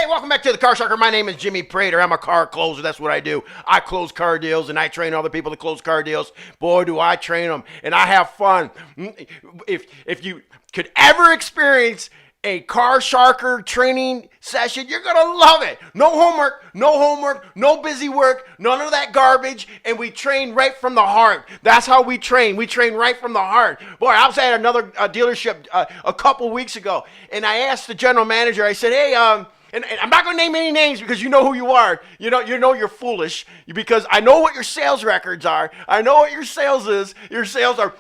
welcome back to the Car Sharker. My name is Jimmy Prater. I'm a car closer. That's what I do. I close car deals, and I train other people to close car deals. Boy, do I train them, and I have fun. If you could ever experience a Car Sharker training session, you're going to love it. No homework, no busy work, none of that garbage, and we train right from the heart. That's how we train. We train right from the heart. Boy, I was at another dealership a couple weeks ago, and I asked the general manager, I said, hey, and I'm not going to name any names because you know who you are. You know you're foolish because I know what your sales records are. I know what your sales is. Your sales are...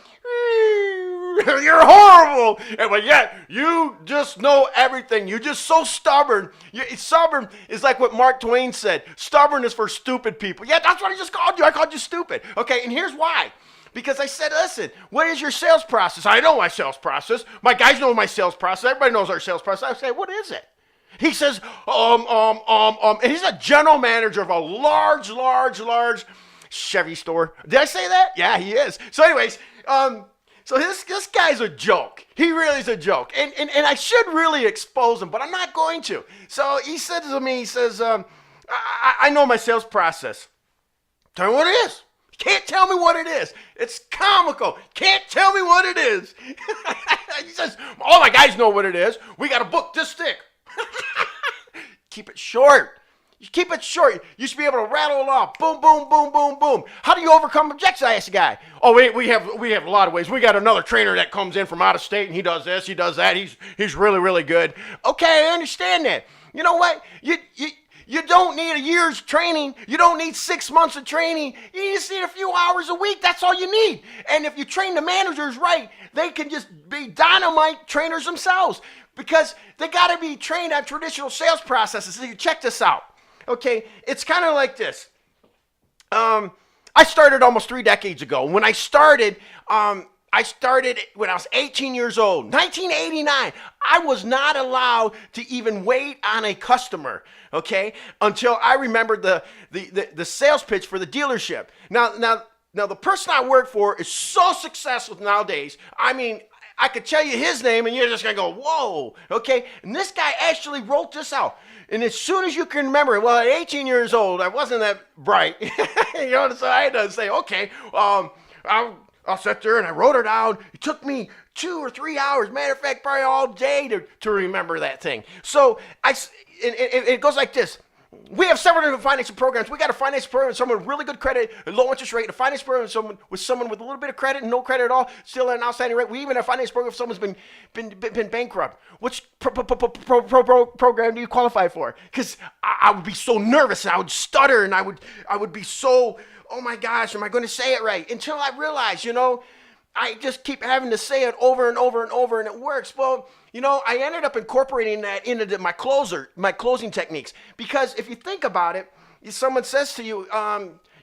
You're horrible, but yet you just know everything. You're just so stubborn. Stubborn is like what Mark Twain said. Stubborn is for stupid people. Yeah, that's what I just called you. I called you stupid. Okay, and here's why. Because I said, listen, what is your sales process? I know my sales process. My guys know my sales process. Everybody knows our sales process. I say, what is it? He says, and he's a general manager of a large Chevy store. Did I say that? Yeah, he is. So anyways, so this guy's a joke. He really is a joke. And I should really expose him, but I'm not going to. So he said to me, he says, I know my sales process. Tell me what it is. Can't tell me what it is. It's comical. Can't tell me what it is. He says, all my guys know what it is. We got a book this thick. Keep it short. You keep it short. You should be able to rattle it off. Boom, boom, boom, boom, boom. How do you overcome objections? I asked the guy. Oh, we have a lot of ways. We got another trainer that comes in from out of state, and he does this, he does that. He's really good. Okay, I understand that. You know what? You don't need a year's training. You don't need 6 months of training. You just need a few hours a week. That's all you need. And if you train the managers right, they can just be dynamite trainers themselves because they got to be trained on traditional sales processes. So you check this out. Okay, it's kind of like this. I started almost 3 decades ago. When I started when I was 18 years old, 1989. I was not allowed to even wait on a customer, okay, until I remembered the sales pitch for the dealership. Now the person I work for is so successful nowadays. I mean, I could tell you his name and you're just going to go, whoa, okay? And this guy actually wrote this out. And as soon as you can remember it, well, at 18 years old, I wasn't that bright. You know, so I had to say, okay, I'll sit there and I wrote it down. It took me 2 or 3 hours, matter of fact, probably all day to remember that thing. So it goes like this. We have several different financial programs. We got a finance program with someone with really good credit, a low interest rate, a finance program with someone with a little bit of credit and no credit at all, still at an outstanding rate. We even have a finance program if someone's been bankrupt. Which program do you qualify for? Because I would be so nervous and I would stutter and I would be so, oh my gosh, am I going to say it right? Until I realized, you know, I just keep having to say it over and over and over, and it works. Well, you know, I ended up incorporating that into my closing techniques. Because if you think about it, if someone says to you,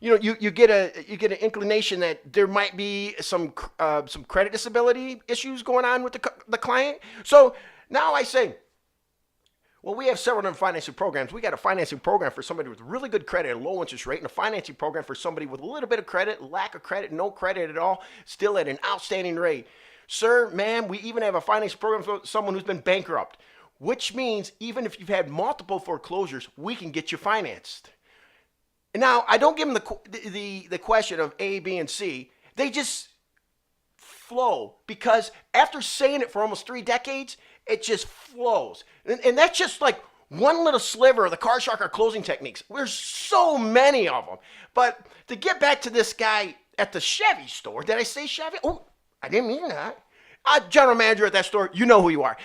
you know, you get an inclination that there might be some credit disability issues going on with the client. So now I say, well, we have several different financing programs. We got a financing program for somebody with really good credit, a low interest rate, and a financing program for somebody with a little bit of credit, lack of credit, no credit at all, still at an outstanding rate. Sir, ma'am, we even have a financing program for someone who's been bankrupt, which means even if you've had multiple foreclosures, we can get you financed. And now, I don't give them the question of A, B, and C. They just flow because after saying it for almost 3 decades, it just flows. And that's just like one little sliver of the Car Sharker closing techniques. There's so many of them. But to get back to this guy at the Chevy store, did I say Chevy? Oh, I didn't mean that. General manager at that store, you know who you are.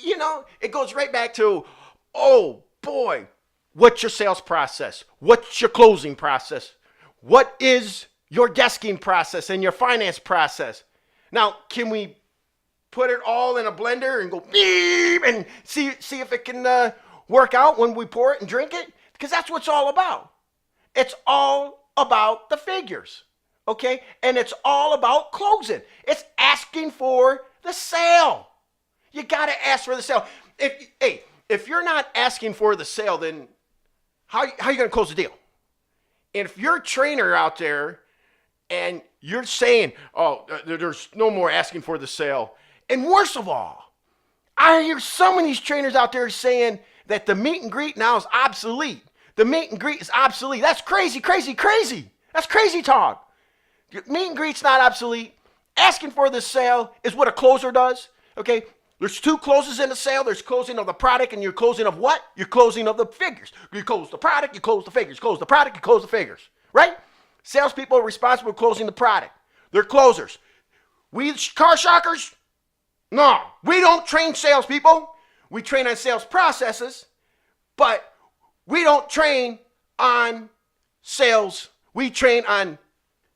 You know, it goes right back to, oh boy, what's your sales process? What's your closing process? What is your desking process and your finance process? Now, can we put it all in a blender and go beep and see if it can work out when we pour it and drink it? Because that's what it's all about. It's all about the figures, okay? And it's all about closing. It's asking for the sale. You got to ask for the sale. If you're not asking for the sale, then how are you going to close the deal? And if you're a trainer out there and you're saying, oh, there's no more asking for the sale, and worst of all, I hear some of these trainers out there saying that the meet and greet now is obsolete. The meet and greet is obsolete. That's crazy, crazy, crazy. That's crazy talk. Meet and greet's not obsolete. Asking for the sale is what a closer does. Okay? There's two closes in the sale. There's closing of the product and your closing of what? Your closing of the figures. You close the product, you close the figures. Close the product, you close the figures. Right? Salespeople are responsible for closing the product. They're closers. We car shockers? No. We don't train salespeople. We train on sales processes, but we don't train on sales. We train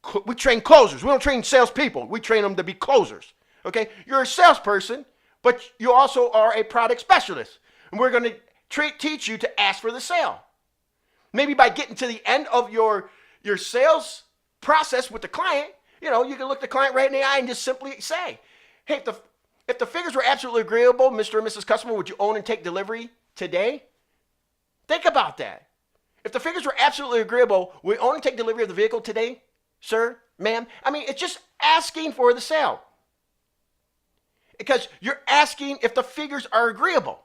closers. We don't train salespeople. We train them to be closers. Okay? You're a salesperson, but you also are a product specialist. And we're going to teach you to ask for the sale. Maybe by getting to the end of your sales process with the client, you can look the client right in the eye and just simply say, hey, if the figures were absolutely agreeable, Mr. and Mrs. Customer, would you own and take delivery today? Think about that. If the figures were absolutely agreeable, would you own and take delivery of the vehicle today, sir, ma'am? I mean, it's just asking for the sale. Because you're asking if the figures are agreeable.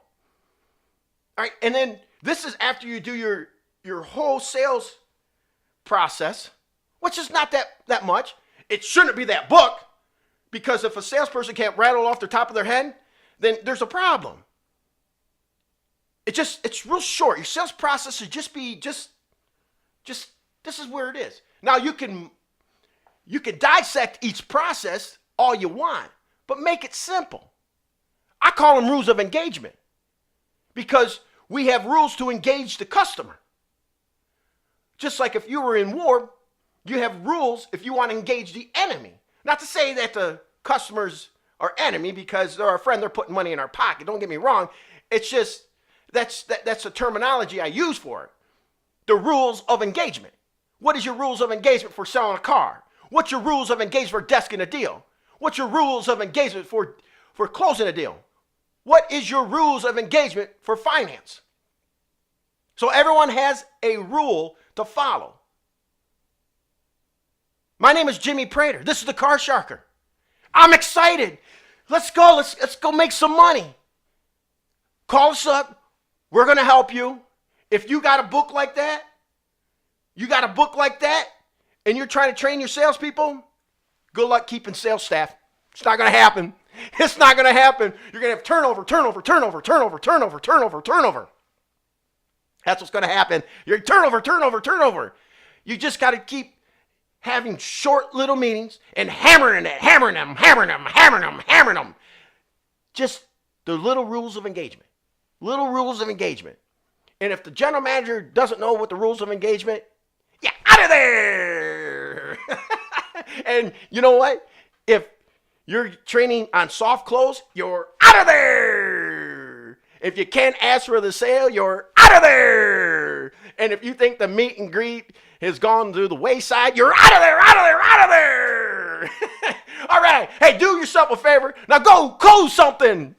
All right, and then this is after you do your whole sales process, which is not that much. It shouldn't be that book, because if a salesperson can't rattle off the top of their head, then there's a problem. It's real short. Your sales process should just be just this is where it is. Now you can dissect each process all you want, but make it simple. I call them rules of engagement, because we have rules to engage the customer. Just like if you were in war, you have rules if you want to engage the enemy. Not to say that the customers are enemy, because they're our friend, they're putting money in our pocket. Don't get me wrong. It's just that's a terminology I use for it. The rules of engagement. What is your rules of engagement for selling a car? What's your rules of engagement for desking a deal? What's your rules of engagement for closing a deal? What is your rules of engagement for finance? So everyone has a rule to follow. My name is Jimmy Prater. This is the Car Sharker. I'm excited. Let's go. Let's go make some money. Call us up. We're going to help you. If you got a book like that, and you're trying to train your salespeople, good luck keeping sales staff. It's not going to happen. It's not going to happen. You're going to have turnover. That's what's going to happen. You're turnover. You just got to keep having short little meetings and hammering them. Just the little rules of engagement. And if the general manager doesn't know what the rules of engagement, yeah, out of there. And you know what? If you're training on soft close, you're out of there. If you can't ask for the sale, you're out of there. And if you think the meet and greet has gone to the wayside, you're out of there. All right. Hey, do yourself a favor. Now go close something.